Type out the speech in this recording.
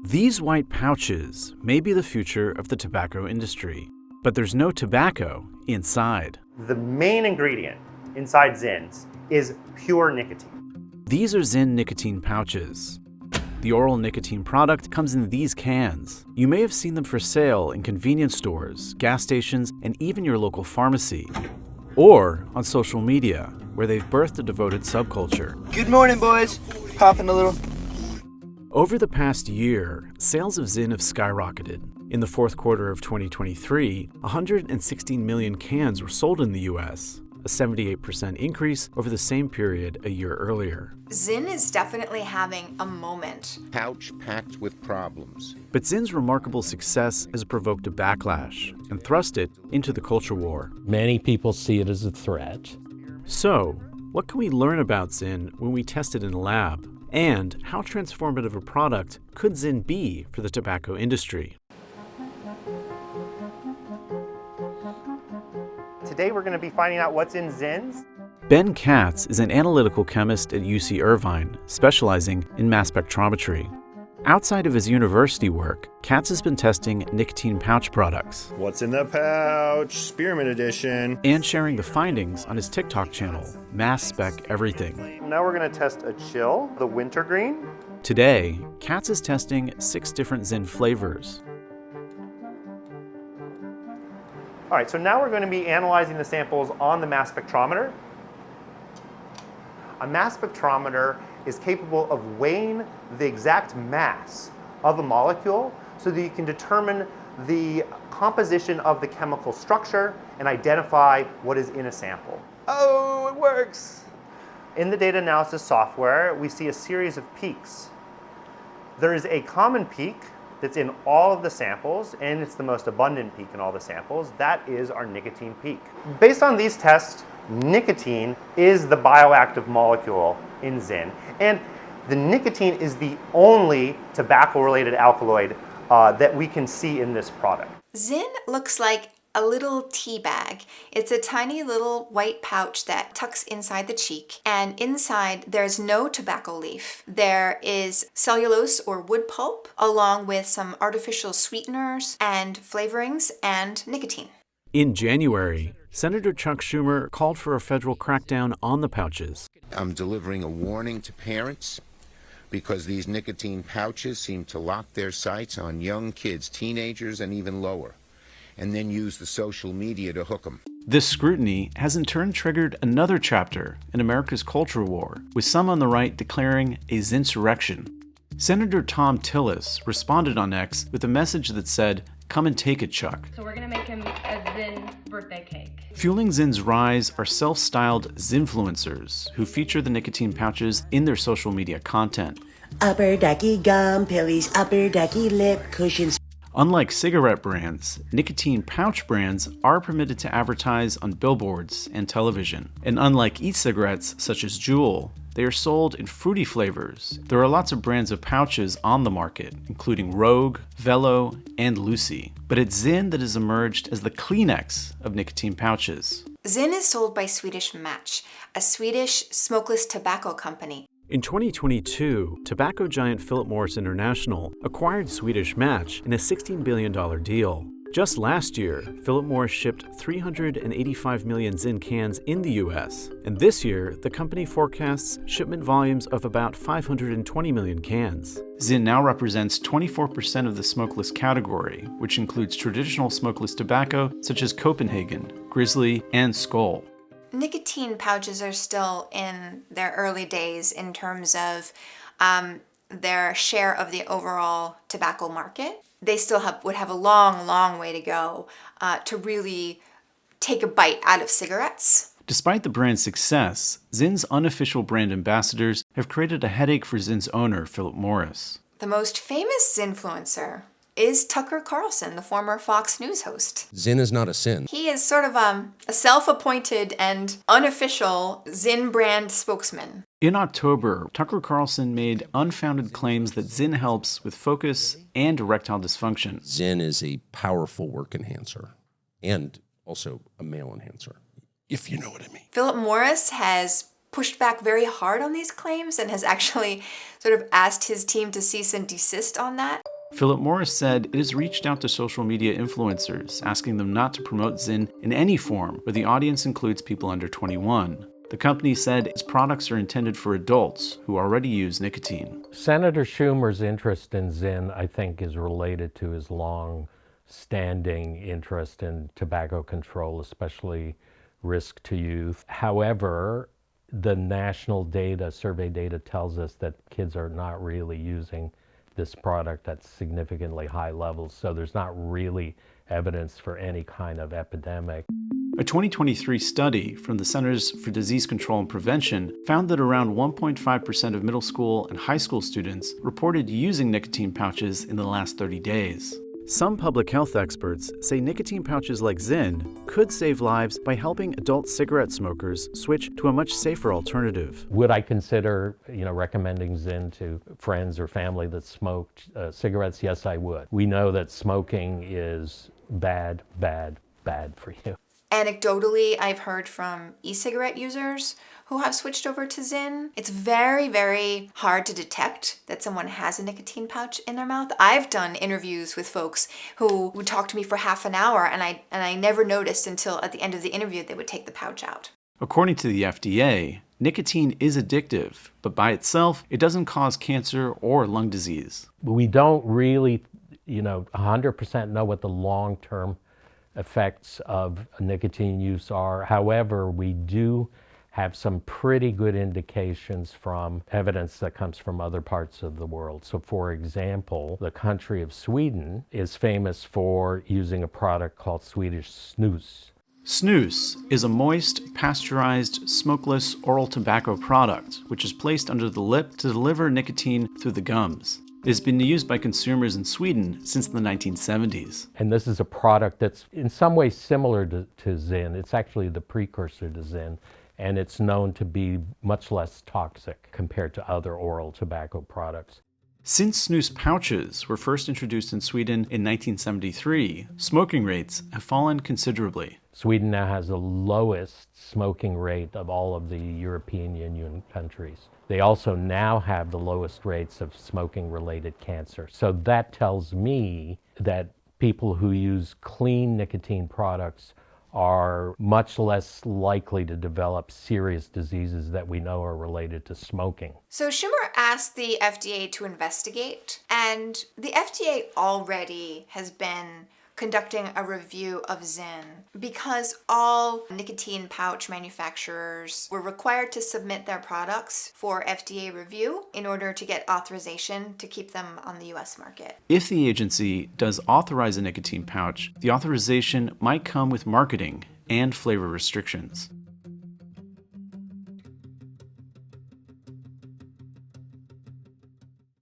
These white pouches may be the future of the tobacco industry, but there's no tobacco inside. The main ingredient inside Zyns is pure nicotine. These are Zyn Nicotine pouches. The oral nicotine product comes in these cans. You may have seen them for sale in convenience stores, gas stations, and even your local pharmacy. Or on social media, where they've birthed a devoted subculture. Good morning, boys. Popping a little. Over the past year, sales of Zyn have skyrocketed. In the fourth quarter of 2023, 116 million cans were sold in the US, a 78% increase over the same period a year earlier. Zyn is definitely having a moment. Pouch packed with problems. But Zyn's remarkable success has provoked a backlash and thrust it into the culture war. Many people see it as a threat. So, what can we learn about Zyn when we test it in a lab? And how transformative a product could Zyn be for the tobacco industry? Today we're going to be finding out what's in Zyns. Ben Katz is an analytical chemist at UC Irvine, specializing in mass spectrometry. Outside of his university work, Katz has been testing nicotine pouch products. What's in the pouch? Spearmint edition. And sharing the findings on his TikTok channel, Mass Spec Everything. Now we're going to test a chill, the wintergreen. Today, Katz is testing 6 different Zyn flavors. All right, so now we're going to be analyzing the samples on the mass spectrometer. A mass spectrometer is capable of weighing the exact mass of a molecule so that you can determine the composition of the chemical structure and identify what is in a sample. Oh, it works. In the data analysis software, we see a series of peaks. There is a common peak that's in all of the samples, and it's the most abundant peak in all the samples. That is our nicotine peak. Based on these tests, nicotine is the bioactive molecule in Zyn, and the nicotine is the only tobacco-related alkaloid that we can see in this product. Zyn looks like a little tea bag. It's a tiny little white pouch that tucks inside the cheek, and inside there's no tobacco leaf. There is cellulose or wood pulp, along with some artificial sweeteners and flavorings and nicotine. In January, Senator Chuck Schumer called for a federal crackdown on the pouches. I'm delivering a warning to parents because these nicotine pouches seem to lock their sights on young kids, teenagers, and even lower, and then use the social media to hook them. This scrutiny has in turn triggered another chapter in America's culture war, with some on the right declaring a Zynsurrection. Senator Tom Tillis responded on X with a message that said, "Come and take it, Chuck." So we're gonna make him a Zyn birthday cake. Fueling Zyn's rise are self-styled Zynfluencers who feature the nicotine pouches in their social media content. Upper decky gum pillies, upper decky lip cushions. Unlike cigarette brands, nicotine pouch brands are permitted to advertise on billboards and television. And unlike e-cigarettes such as Juul, they are sold in fruity flavors. There are lots of brands of pouches on the market, including Rogue, Velo, and Lucy. But it's Zyn that has emerged as the Kleenex of nicotine pouches. Zyn is sold by Swedish Match, a Swedish smokeless tobacco company. In 2022, tobacco giant Philip Morris International acquired Swedish Match in a $16 billion deal. Just last year, Philip Morris shipped 385 million Zyn cans in the US, and this year, the company forecasts shipment volumes of about 520 million cans. Zyn now represents 24% of the smokeless category, which includes traditional smokeless tobacco such as Copenhagen, Grizzly, and Skoal. Nicotine pouches are still in their early days in terms of their share of the overall tobacco market. They still would have a long way to go to really take a bite out of cigarettes. Despite the brand's success, Zyn's unofficial brand ambassadors have created a headache for Zyn's owner, Philip Morris. The most famous Zynfluencer is Tucker Carlson, the former Fox News host. Zyn is not a sin. He is sort of a self-appointed and unofficial Zyn brand spokesman. In October, Tucker Carlson made unfounded claims that Zyn helps with focus and erectile dysfunction. Zyn is a powerful work enhancer and also a male enhancer, if you know what I mean. Philip Morris has pushed back very hard on these claims and has actually sort of asked his team to cease and desist on that. Philip Morris said it has reached out to social media influencers, asking them not to promote Zyn in any form where the audience includes people under 21. The company said its products are intended for adults who already use nicotine. Senator Schumer's interest in Zyn, I think, is related to his long-standing interest in tobacco control, especially risk to youth. However, the national data, survey data, tells us that kids are not really using this product at significantly high levels, so there's not really evidence for any kind of epidemic. A 2023 study from the Centers for Disease Control and Prevention found that around 1.5% of middle school and high school students reported using nicotine pouches in the last 30 days. Some public health experts say nicotine pouches like Zyn could save lives by helping adult cigarette smokers switch to a much safer alternative. Would I consider, recommending Zyn to friends or family that smoked cigarettes? Yes, I would. We know that smoking is bad for you. Anecdotally, I've heard from e-cigarette users who have switched over to Zyn. It's very, very hard to detect that someone has a nicotine pouch in their mouth. I've done interviews with folks who would talk to me for half an hour, and I never noticed until at the end of the interview they would take the pouch out. According to the FDA, nicotine is addictive, but by itself, it doesn't cause cancer or lung disease. We don't really, 100% know what the long-term effects of nicotine use are. However, we do have some pretty good indications from evidence that comes from other parts of the world. So for example, the country of Sweden is famous for using a product called Swedish snus. Snus is a moist, pasteurized, smokeless oral tobacco product, which is placed under the lip to deliver nicotine through the gums. It has been used by consumers in Sweden since the 1970s. And this is a product that's in some ways similar to Zyn. It's actually the precursor to Zyn, and it's known to be much less toxic compared to other oral tobacco products. Since snus pouches were first introduced in Sweden in 1973, smoking rates have fallen considerably. Sweden now has the lowest smoking rate of all of the European Union countries. They also now have the lowest rates of smoking-related cancer. So that tells me that people who use clean nicotine products are much less likely to develop serious diseases that we know are related to smoking. So Schumer asked the FDA to investigate, and the FDA already has been conducting a review of Zyn because all nicotine pouch manufacturers were required to submit their products for FDA review in order to get authorization to keep them on the US market. If the agency does authorize a nicotine pouch, the authorization might come with marketing and flavor restrictions.